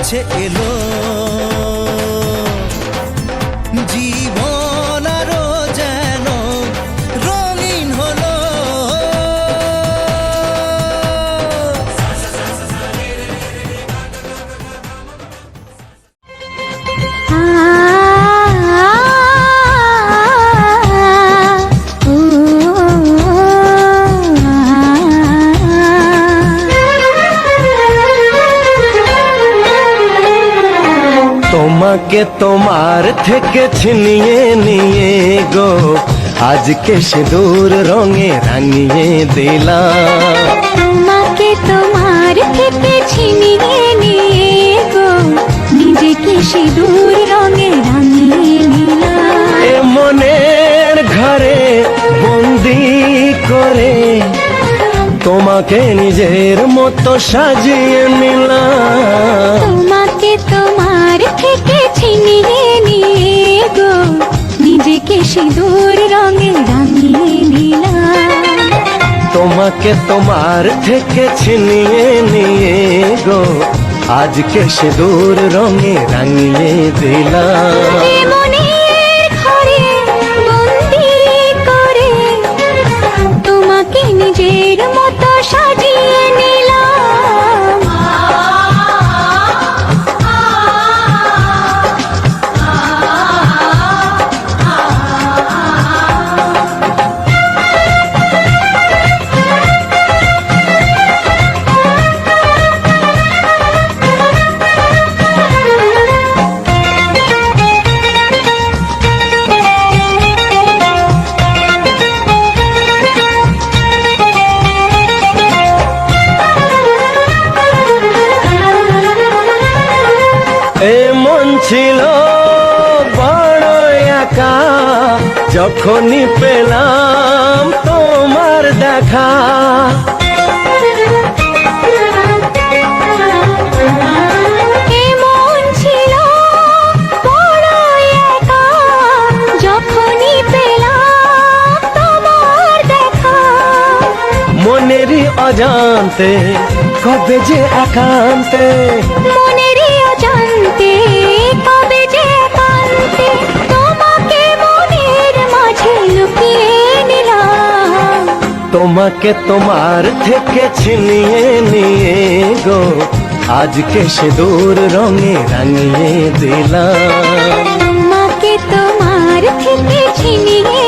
কাছে এলো জীবন আরো যেন রঙিন হলো। তোমাকে তোমার থেকে ছিনিয়ে নিয়ে গো আজকে সিঁদুর রঙে রাঙিয়ে দিলাম। তোমাকে তোমার থেকে ছিনিয়ে নিয়ে গো নিজেকে সিঁদুর রঙে রাঙিয়ে নিলাম। এ মনের ঘরে বন্দি করে তোমাকে নিজের মতো সাজিয়ে নিলাম। তোমাকে তোমার থেকে ছিনিয়ে নিয়ে গো নিজেকে সিঁদুর রঙে রাঙিয়ে নিলাম। তোমাকে তোমার থেকে ছিনিয়ে নিয়ে গো আজকে সিঁদুর রঙে রাঙিয়ে দিলাম। এ মনের ঘরে বন্দি করে তোমাকে নিজের মতো সাজিয়ে নিলাম। এ মন ছিল বড় একা যখনই পেলাম তোমার দেখা। এ মন ছিল বড় একা যখনই পেলাম তোমার দেখা। মনেরই অজান্তে কবে যে একান্তে, মনেরই অজান্তে কবে যে একান্তে তোমাকে মনের মাঝে লুকিয়ে নিলাম। তোমাকে তোমার থেকে ছিনিয়ে নিয়ে গো আজকে সিঁদুর রঙে রাঙিয়ে দিলাম। তোমাকে তোমার থেকে ছিনিয়ে